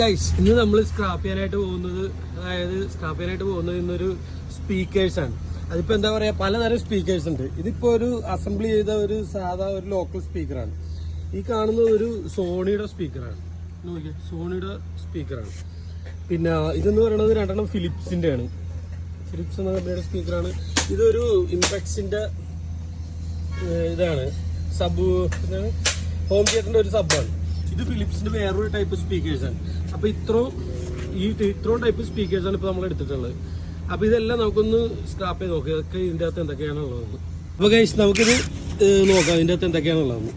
Guys, ഇന്ന് നമ്മൾ scrap ചെയ്യാനായിട്ട് പോകുന്നത് ഇന്നൊരു സ്പീക്കേഴ്സാണ്. അതിപ്പോൾ എന്താ പറയുക, പലതരം സ്പീക്കേഴ്സ് ഉണ്ട്. ഇതിപ്പോൾ ഒരു അസംബ്ലി ചെയ്ത ഒരു സാധാ ഒരു ലോക്കൽ സ്പീക്കറാണ്. ഈ കാണുന്നത് ഒരു സോണിയുടെ സ്പീക്കറാണ്. നോക്കിയേ, സോണിയുടെ സ്പീക്കറാണ്. പിന്നെ ഇതെന്ന് പറയുന്നത് രണ്ടെണ്ണം ഫിലിപ്സിൻ്റെ ആണ്. ഫിലിപ്സ് എന്ന കമ്പനിയുടെ സ്പീക്കറാണ്. ഇതൊരു ഇംപെക്സിൻ്റെ ഇതാണ്, ഹോം തിയേറ്ററിൻ്റെ ഒരു സബ്ബാണ്. ഇത് ഫിലിപ്സിന്റെ വേറൊരു ടൈപ്പ് സ്പീക്കേഴ്സാണ്. അപ്പോൾ ഇത്രയും ടൈപ്പ് സ്പീക്കേഴ്സാണ് ഇപ്പോൾ നമ്മൾ എടുത്തിട്ടുള്ളത്. അപ്പോൾ ഇതെല്ലാം നമുക്കൊന്ന് സ്ക്രാപ്പ് ചെയ്ത് നോക്കാം, ഇതൊക്കെ ഇതിൻ്റെ അകത്ത് എന്തൊക്കെയാണുള്ളതെന്ന്. അപ്പോൾ ഗൈസ്, നമുക്കിത് നോക്കാം ഇതിൻ്റെ അകത്ത് എന്തൊക്കെയാണുള്ളതെന്ന്.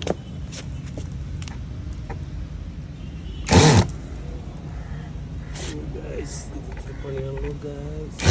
പണിയാണല്ലോ ഗൈസ്.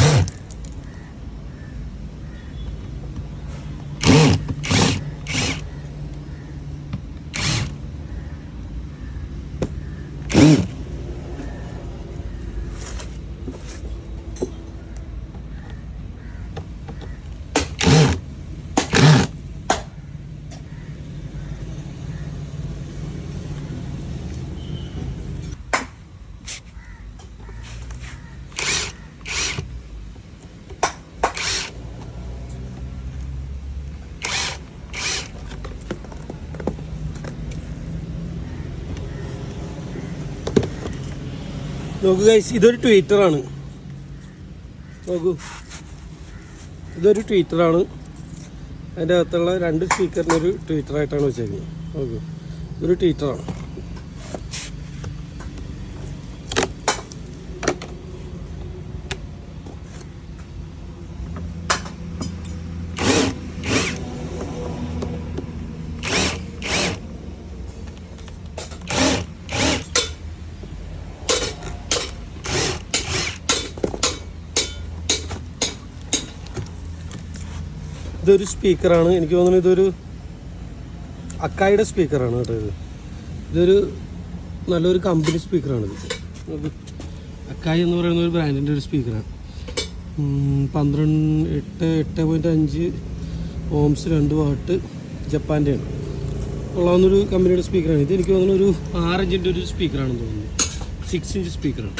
നോക്കൂ ഗൈസ്, ഇതൊരു ട്വീറ്ററാണ്. നോക്കൂ, ഇതൊരു ട്വീറ്ററാണ്. അതിൻ്റെ അകത്തുള്ള രണ്ട് സ്പീക്കറിനൊരു ട്വീറ്ററായിട്ടാണ് വെച്ചേക്കുന്നത്. നോക്കൂ, ഇതൊരു ട്വീറ്ററാണ്. ഇതൊരു സ്പീക്കറാണ്. എനിക്ക് തോന്നുന്നു ഇതൊരു അക്കായുടെ സ്പീക്കറാണ് കേട്ടോ. ഇതൊരു നല്ലൊരു കമ്പനി സ്പീക്കറാണിത്. അക്കായി എന്ന് പറയുന്ന ഒരു ബ്രാൻഡിൻ്റെ ഒരു സ്പീക്കറാണ്. 8.5 ഓംസ് 2 വാട്ട് ജപ്പാൻ്റെയാണ്. കൊള്ളാവുന്നൊരു കമ്പനിയുടെ സ്പീക്കറാണ്. ഇത് എനിക്ക് തോന്നുന്നു ഒരു 6 ഇഞ്ചിൻ്റെ ഒരു സ്പീക്കറാണെന്ന് തോന്നുന്നു. 6 ഇഞ്ച് സ്പീക്കറാണ്.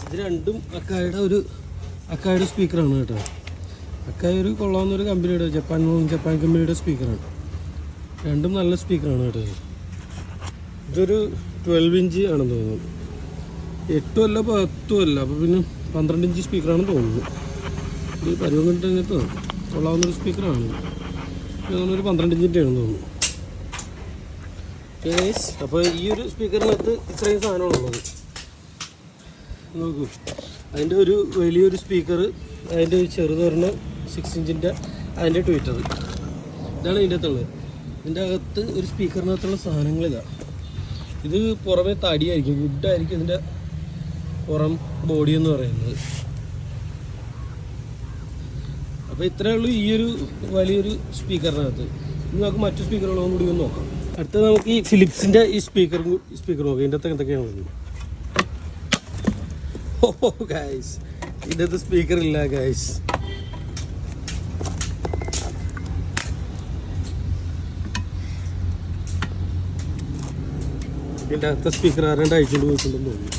ഇത് രണ്ടും അക്കായുടെ സ്പീക്കറാണ് കേട്ടോ. അക്കായ ഒരു കൊള്ളാവുന്നൊരു കമ്പനിയുടെ ജപ്പാൻ കമ്പനിയുടെ സ്പീക്കറാണ്. രണ്ടും നല്ല സ്പീക്കറാണ് കേട്ടോ. ഇതൊരു 12 ഇഞ്ച് ആണെന്ന് തോന്നുന്നു. 8 അല്ല 10 അല്ല, അപ്പോൾ പിന്നെ 12 ഇഞ്ച് സ്പീക്കറാണെന്ന് തോന്നുന്നു. ഇത് പരിവം കണ്ടിട്ട് കൊള്ളാവുന്നൊരു സ്പീക്കറാണ്. ഒരു 12 ഇഞ്ചിൻ്റെ ആണെന്ന് തോന്നുന്നു. അപ്പോൾ ഈ ഒരു സ്പീക്കറിനകത്ത് ഇത്രയും സാധനമാണുള്ളത്. നോക്കൂ, അതിൻ്റെ ഒരു വലിയൊരു സ്പീക്കർ, അതിൻ്റെ ചെറുതൊരെണ്ണം 6 ഇഞ്ചിൻ്റെ അതിൻ്റെ ട്വീറ്റർ. ഇതാണ് ഇതിൻ്റെ അകത്തുള്ളത്. ഇതിൻ്റെ അകത്ത് ഒരു സ്പീക്കറിനകത്തുള്ള സാധനങ്ങളിതാണ്. ഇത് പുറമെ തടിയായിരിക്കും, വുഡായിരിക്കും ഇതിൻ്റെ പുറം ബോഡി എന്ന് പറയുന്നത്. അപ്പോൾ ഇത്രയേ ഉള്ളൂ ഈ ഒരു വലിയൊരു സ്പീക്കറിനകത്ത്. ഇനി നമുക്ക് മറ്റു സ്പീക്കറുകളും കൂടി ഒന്ന് നോക്കാം. അടുത്തത് നമുക്ക് ഈ ഫിലിപ്സിൻ്റെ ഈ സ്പീക്കർ നോക്കാം. ഇതിൻ്റെ അകത്ത് എന്തൊക്കെയാണ്. ഓ ഗൈസ്, ഇതിനകത്ത് സ്പീക്കർ ഇല്ല ഗൈസ്. ഇതിൻ്റെ അകത്തെ സ്പീക്കർ ആരാണ്ട് അയച്ചുകൊണ്ട് പോയിട്ടുണ്ടെന്ന് തോന്നുന്നു.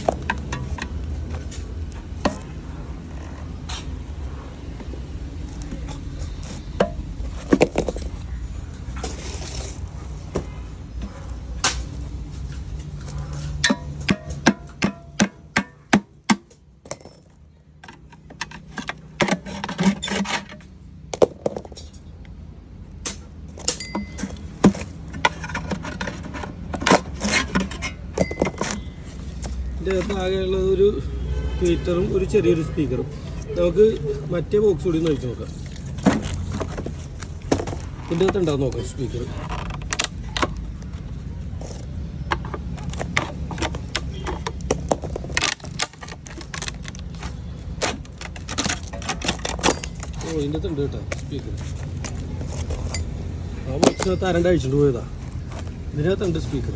ഇതിൻ്റെ അകത്ത് ആകെയുള്ളത് ഒരു ട്വീറ്ററും ഒരു ചെറിയൊരു സ്പീക്കറും. നമുക്ക് മറ്റേ ബോക്സ് കൂടി ഒന്ന് അഴിച്ച് നോക്കാം. ഇതിൻ്റെ അകത്ത് ഉണ്ടാകും നോക്കാം സ്പീക്കർ. ഓ ഇതിൻ്റെ അകത്ത് ഉണ്ട് കേട്ടോ സ്പീക്കർ. ആ ബോക്സിനകത്ത് ആരണ്ട് അഴിച്ചിട്ട് പോയതാ. ഇതിനകത്തുണ്ട് സ്പീക്കർ.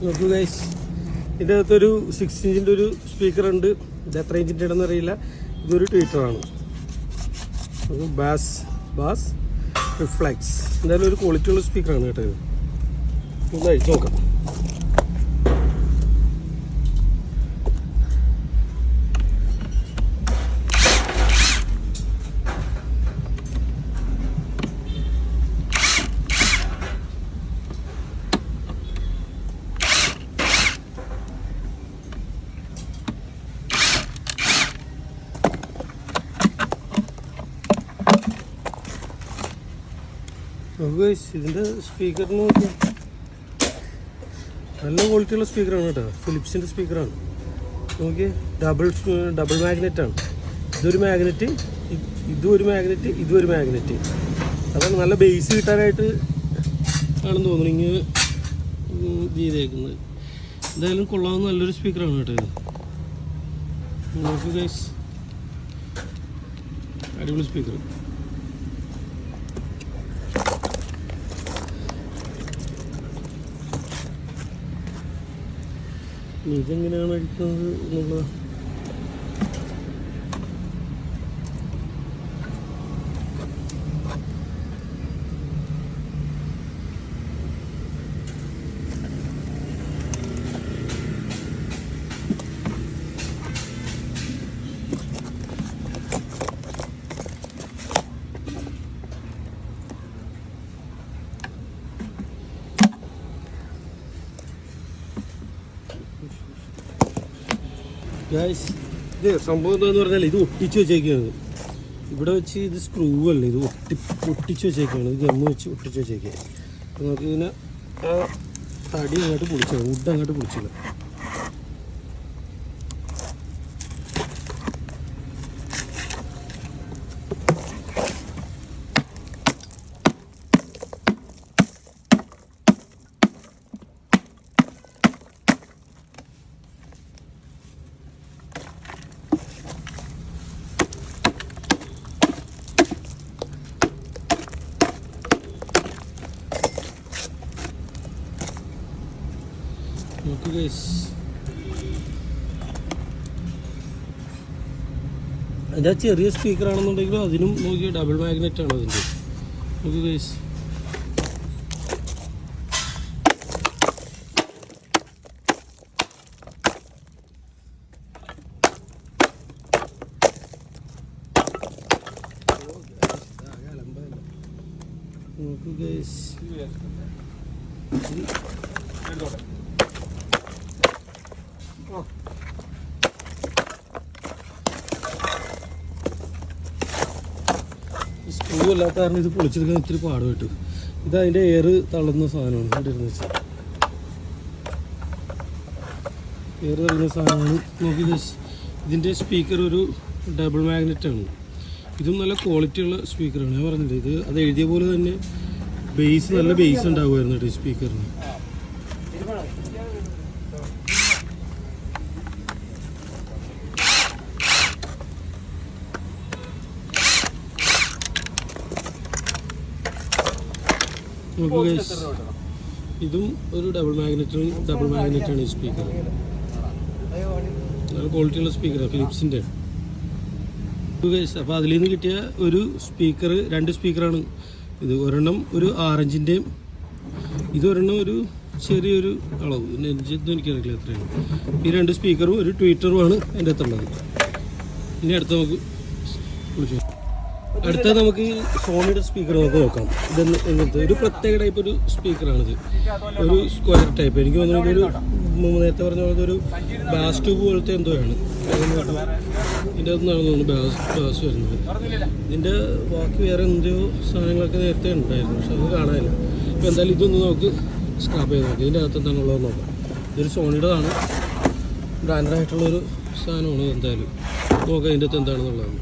നോക്കൂ ഗൈസ്, ഇതിൻ്റെ അകത്തൊരു 6 ഇഞ്ചിൻ്റെ ഒരു സ്പീക്കർ ഉണ്ട്. ഇത് എത്ര ഇഞ്ചിൻ്റെ ആണെന്ന് അറിയില്ല. ഇതൊരു ട്വീറ്ററാണ്. Bass reflex. എന്തായാലും ഒരു ക്വാളിറ്റി ഉള്ള സ്പീക്കറാണ് കേട്ടോ. ഇത് ഒന്ന് അഴിച്ച് നോക്കാം. ഇതിൻ്റെ സ്പീക്കറിന് നോക്കി നല്ല ക്വാളിറ്റിയുള്ള സ്പീക്കറാണ് കേട്ടോ. ഫിലിപ്സിൻ്റെ സ്പീക്കറാണ്. നോക്കി ഡബിൾ മാഗ്നറ്റാണ്. ഇതൊരു മാഗ്നറ്റ്, ഇതും ഒരു മാഗ്നറ്റ്, ഇതും ഒരു മാഗ്നറ്റ്. അതാണ് നല്ല ബേസ് കിട്ടാനായിട്ട് ആണെന്ന് തോന്നുന്നു ഇങ്ങനെ ചെയ്തേക്കുന്നത്. എന്തായാലും കൊള്ളാവുന്ന നല്ലൊരു സ്പീക്കറാണ് കേട്ടോ ഇത്. നോക്കൂ ഗൈസ്, അടിപൊളി സ്പീക്കർ. ഇതെങ്ങനെയാണ് അടിക്കുന്നത് എന്നുള്ളത് ഗൈസ്, ഇത് സംഭവം എന്താണെന്ന് പറഞ്ഞാൽ ഇത് ഒട്ടിച്ച് വെച്ചേക്കാണ്. ഇവിടെ വെച്ച് ഇത് സ്ക്രൂ അല്ല, ഇത് ഒട്ടിച്ച് വെച്ചേക്കാണ്. ഇത് ഗമ്മ് വെച്ച് ഒട്ടിച്ച് വെച്ചേക്കുക. അപ്പോൾ നമുക്ക് ഇതിനെ ആ തടി അങ്ങോട്ട് പൊളിച്ചില്ല, വുഡ് അങ്ങോട്ട് പൊളിച്ചില്ല. നോക്കൂ ഗൈസ്, അതിൻ്റെ ചെറിയ സ്പീക്കറാണെന്നുണ്ടെങ്കിലും അതിനും നോക്കിയ ഡബിൾ മാഗ്നറ്റ് ആണ് അതിൻ്റെ. നോക്കൂ ഗൈസ്, നോക്കൂ ഗൈസ്. സ്ക്രൂ അല്ലാത്ത കാരണം ഇത് പൊളിച്ചെടുക്കാൻ ഇത്തിരി പാട് കിട്ടും. ഇത് അതിൻ്റെ എയർ തള്ളുന്ന സാധനമാണ്. ഇവിടെ ഇരുന്ന് വെച്ചാൽ എയർ തള്ളുന്ന സാധനമാണ്. നോക്കി ഇതിൻ്റെ സ്പീക്കർ ഒരു ഡബിൾ മാഗ്നറ്റാണ്. ഇതും നല്ല ക്വാളിറ്റിയുള്ള സ്പീക്കറാണ്. ഞാൻ പറഞ്ഞില്ലേ, ഇത് അത് എഴുതിയ പോലെ തന്നെ നല്ല ബേസ് ഉണ്ടാകുമായിരുന്നു കേട്ടോ ഈ സ്പീക്കറിന്. നോക്കൂ ഗൈസ്, ഇതും ഒരു ഡബിൾ മാഗ്നറ്റാണ് ഈ സ്പീക്കർ. നല്ല ക്വാളിറ്റിയുള്ള സ്പീക്കറാണ്, ഫിലിപ്സിൻ്റെ. അപ്പോൾ അതിൽ നിന്ന് കിട്ടിയ ഒരു സ്പീക്കർ, 2 സ്പീക്കറാണ് ഇത്. ഒരെണ്ണം ഒരു 6 ഇഞ്ചിൻ്റെയും ഇതൊരെണ്ണം ഒരു ചെറിയൊരു അളവ്, ഇതൊന്നും എനിക്കറിയില്ല എത്രയാണ്. ഈ 2 സ്പീക്കറും ഒരു ട്വീറ്ററുമാണ് എൻ്റെ അടുത്തുള്ളത്. ഇനി അടുത്ത നമുക്ക് സോണിയുടെ സ്പീക്കർ നമുക്ക് നോക്കാം. ഇതെന്ന് എങ്ങനത്തെ ഒരു പ്രത്യേക ടൈപ്പ് ഒരു സ്പീക്കറാണിത്. ഒരു സ്ക്വയർ ടൈപ്പ്. എനിക്ക് തോന്നുന്നത് ഒരു നേരത്തെ പറഞ്ഞ പോലത്തെ ഒരു ബാസ് ട്യൂബ് പോലത്തെ എന്തോ ആണ്. ഇതിൻ്റെ അകത്തുനിന്നാണ് തോന്നുന്നു ബാസ് വരുന്നത്. ഇതിൻ്റെ ബാക്കി വേറെ എന്തോ സാധനങ്ങളൊക്കെ നേരത്തെ ഉണ്ടായിരുന്നു, പക്ഷെ അത് കാണാനില്ല. അപ്പോൾ എന്തായാലും ഇതൊന്ന് നമുക്ക് സ്ക്രാപ്പ് ചെയ്ത് നോക്കാം. ഇതിൻ്റെ അകത്ത് എന്താണുള്ളതെന്ന് നോക്കാം. ഇതൊരു സോണിയുടേതാണ്, ബ്രാൻഡായിട്ടുള്ളൊരു സാധനമാണ്. എന്തായാലും നോക്കാം ഇതിൻ്റെ അകത്ത് എന്താണെന്നുള്ളതാണ്.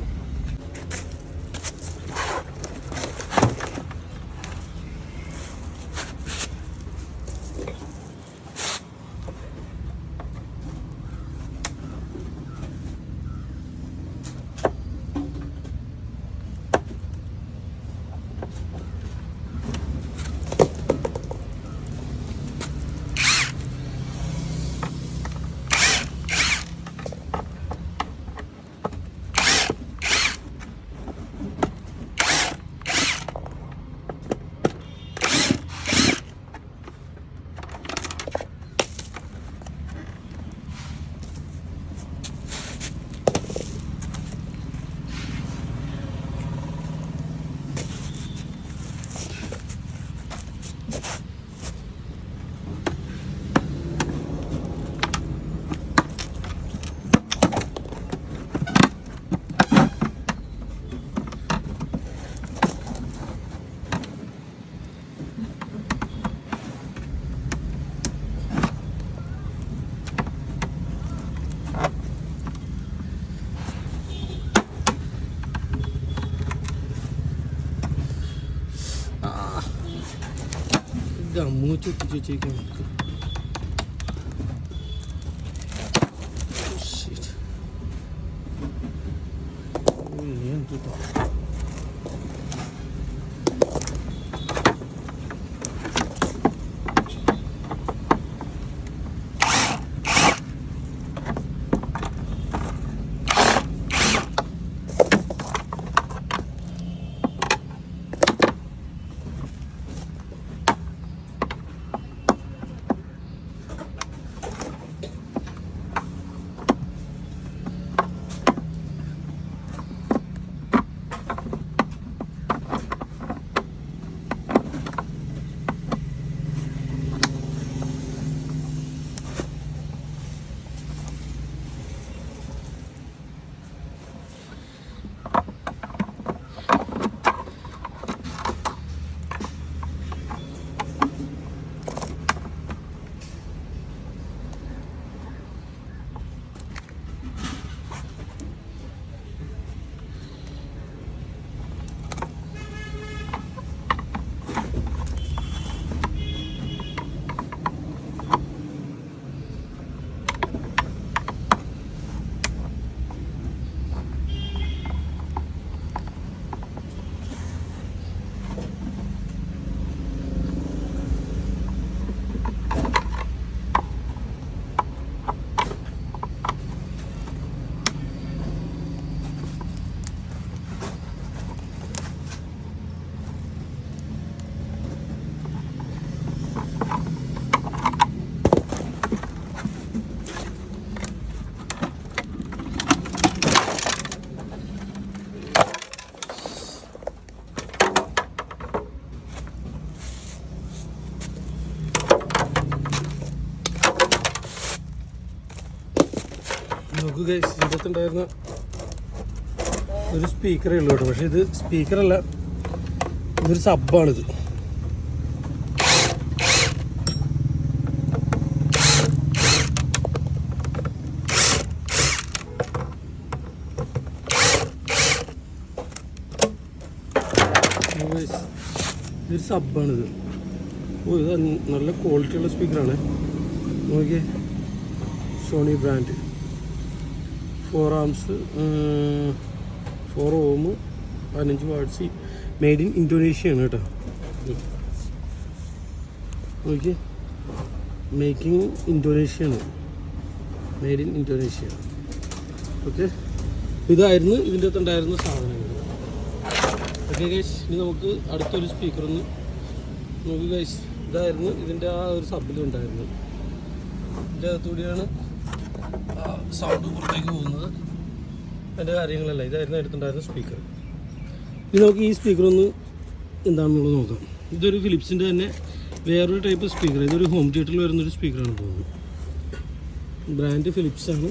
Mucho chico. Oh shit. Muy bien, puto. നോക്കൂ ഗൈസ്, ഇതിനകത്തുണ്ടായിരുന്ന ഒരു സ്പീക്കറേ ഉള്ളൂ കേട്ടോ. പക്ഷേ ഇത് സ്പീക്കറല്ല, ഇതൊരു സബ്ബാണിത്. ഇതൊരു സബ്ബാണിത്. ഓ, ഇത് നല്ല ക്വാളിറ്റിയുള്ള സ്പീക്കറാണ്. നോക്കിയേ, Sony brand 4 amps 4 ohm 15 watts, made in Indonesia ആണ് കേട്ടോ. നോക്കിയേ. മേക്കിംഗ് ഇന്തോനേഷ്യയാണ്, മെയ്ഡ് ഇൻ ഇന്തോനേഷ്യ. ഓക്കെ, ഇതായിരുന്നു ഇതിൻ്റെ അകത്തുണ്ടായിരുന്ന സാധനങ്ങൾ. ഓക്കെ ഗൈസ്, ഇനി നമുക്ക് അടുത്തൊരു സ്പീക്കറൊന്ന് നോക്കി ഗൈസ്. ഇതായിരുന്നു ഇതിൻ്റെ ആ ഒരു സബിലുണ്ടായിരുന്നത്. ഇതിൻ്റെ അകത്തുകൂടിയാണ് സൗണ്ട് പുറത്തേക്ക് പോകുന്നത്, അതിൻ്റെ കാര്യങ്ങളല്ല. ഇതായിരുന്നു അടുത്തുണ്ടായിരുന്ന സ്പീക്കർ. ഇനി നമുക്ക് ഈ സ്പീക്കറൊന്ന് എന്താണെന്നുള്ളത് നോക്കാം. ഇതൊരു ഫിലിപ്സിൻ്റെ തന്നെ വേറൊരു ടൈപ്പ് സ്പീക്കർ. ഇതൊരു ഹോം തിയേറ്ററിൽ വരുന്നൊരു സ്പീക്കറാണ് തോന്നുന്നു. ബ്രാൻഡ് ഫിലിപ്സാണ്.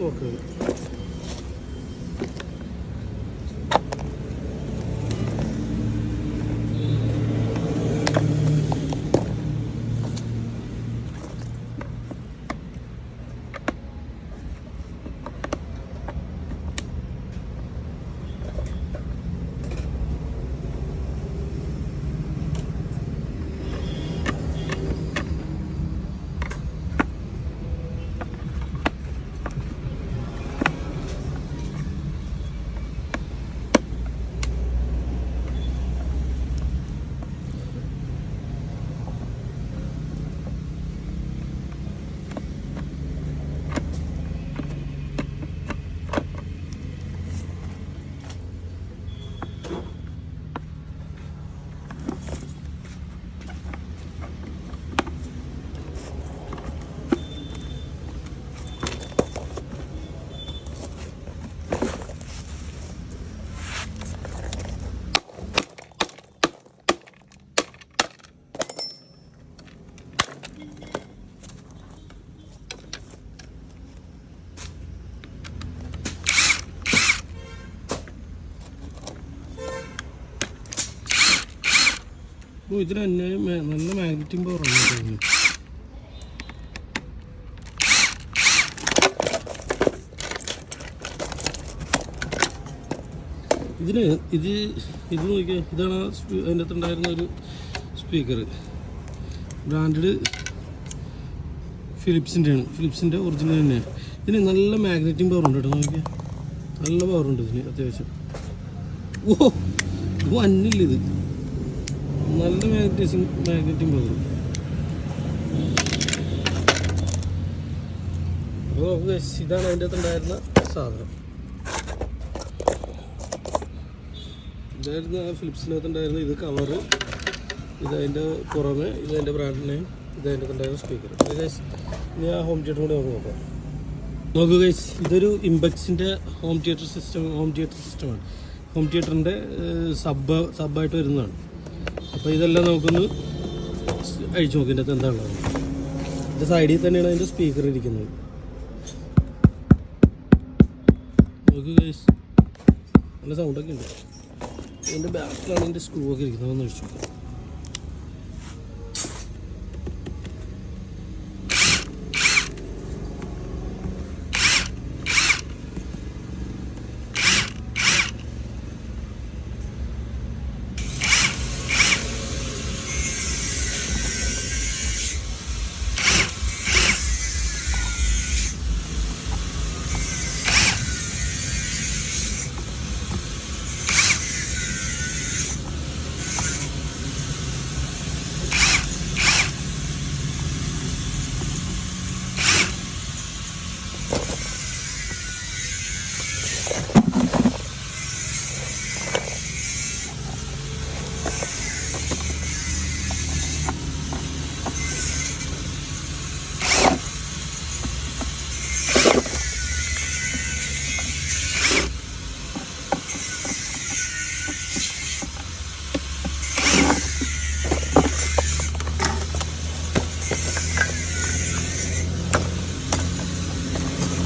ഓക്കെ, ഇതിന് തന്നെ നല്ല മാഗ്നറ്റിക് പവറാണ് തോന്നുന്നു. ഇതിന് ഇത് നോക്കിയാൽ ഇതാണ് അതിൻ്റെ അകത്തുണ്ടായിരുന്ന ഒരു സ്പീക്കർ. ബ്രാൻഡഡ് ഫിലിപ്സിൻ്റെയാണ്, ഫിലിപ്സിൻ്റെ ഒറിജിനൽ തന്നെയാണ്. ഇതിന് നല്ല മാഗ്നറ്റിക് പവർ ഉണ്ട് കേട്ടോ. നോക്കിയാൽ നല്ല പവറുണ്ട് ഇതിന് അത്യാവശ്യം. ഓ, ഇത് വന്നില്ല, ഇത് നല്ല മാഗ്നറ്റിക് പവർ. അപ്പോൾ ഇതാണ് അതിൻ്റെ അകത്തുണ്ടായിരുന്ന സാധനം. ഇതായിരുന്നു ആ ഫിലിപ്സിനകത്തുണ്ടായിരുന്ന ഇത് കവറ്. ഇതതിൻ്റെ പുറമെ ഇതതിൻ്റെ ബ്രാൻഡ് നെയിം, ഇതതിൻ്റെ അകത്തുണ്ടായിരുന്ന സ്പീക്കർ. ഇനി ആ ഹോം തിയേറ്റർ കൂടി നമുക്ക് നോക്കാം. നോക്കൂ ഗൈസ്, ഇതൊരു ഇംപെക്സിൻ്റെ ഹോം തിയേറ്റർ സിസ്റ്റമാണ്. ഹോം തിയേറ്ററിൻ്റെ സബ്ബായിട്ട് വരുന്നതാണ്. അപ്പോൾ ഇതെല്ലാം നമുക്കൊന്ന് അഴിച്ചു നോക്കി ഇതിൻ്റെ അകത്ത് എന്താണുള്ളത്. ഇതിൻ്റെ സൈഡിൽ തന്നെയാണ് അതിൻ്റെ സ്പീക്കർ ഇരിക്കുന്നത്. നോക്കൂ ഗൈസ്, നല്ല സൗണ്ടൊക്കെ ഉണ്ട്. ഇതിൻ്റെ ബാക്കിലാണ് ഇതിൻ്റെ സ്ക്രൂ ഒക്കെ ഇരിക്കുന്നത്. ഒന്ന് അഴിച്ചു നോക്കാം.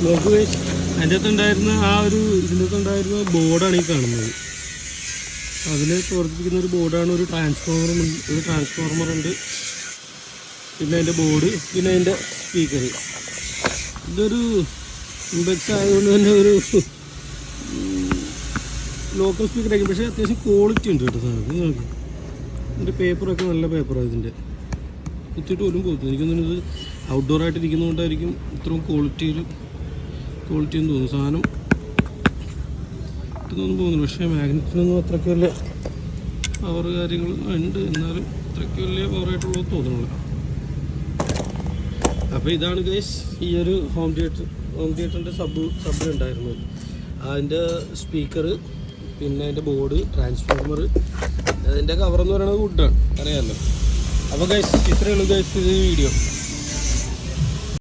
നോക്കൂ, അതിൻ്റെ അകത്തുണ്ടായിരുന്ന ഇതിൻ്റെ അകത്തുണ്ടായിരുന്ന ബോർഡാണ് ഈ കാണുന്നത്. അതിൽ പ്രവർത്തിപ്പിക്കുന്ന ഒരു ബോർഡാണ്. ഒരു ട്രാൻസ്ഫോർമർ ഉണ്ട്, പിന്നെ അതിൻ്റെ ബോർഡ്, പിന്നെ അതിൻ്റെ സ്പീക്കർ. ഇതൊരു ഇംപെക്സ് ആയതുകൊണ്ട് തന്നെ ഒരു ലോക്കൽ സ്പീക്കർ ആയിരിക്കും, പക്ഷേ അത്യാവശ്യം ക്വാളിറ്റി ഉണ്ട് കേട്ടോ സാധനം. നോക്കി, ഇതിൻ്റെ പേപ്പറൊക്കെ നല്ല പേപ്പറാണ്. ഇതിൻ്റെ കുത്തിയിട്ട് പോലും പോകുന്നത് എനിക്കൊന്നും ഇത് ഔട്ട്ഡോർ ആയിട്ടിരിക്കുന്നതുകൊണ്ടായിരിക്കും ഇത്രയും ക്വാളിറ്റി എന്ന് തോന്നുന്നു. സാധനം ഇട്ടൊന്നും പോകുന്നില്ല, പക്ഷേ മാഗ്നറ്റിനൊന്നും അത്രയ്ക്ക് വല്ല പവർ കാര്യങ്ങൾ ഉണ്ട്, എന്നാലും അത്രയ്ക്ക് വലിയ പവറായിട്ടുള്ളത് തോന്നുന്നില്ല. അപ്പോൾ ഇതാണ് ഗൈസ് ഈ ഒരു ഹോം തിയേറ്ററിൻ്റെ സബിലുണ്ടായിരുന്നത്. അതിൻ്റെ സ്പീക്കർ, പിന്നെ അതിൻ്റെ ബോർഡ്, ട്രാൻസ്ഫോർമർ, അതിൻ്റെ കവറെന്ന് പറയുന്നത് വുഡാണ്, അറിയാമല്ലോ. അപ്പോൾ ഗൈസ് ഇത്രയേ ഉള്ളൂ ഗൈസ് ഈ വീഡിയോ.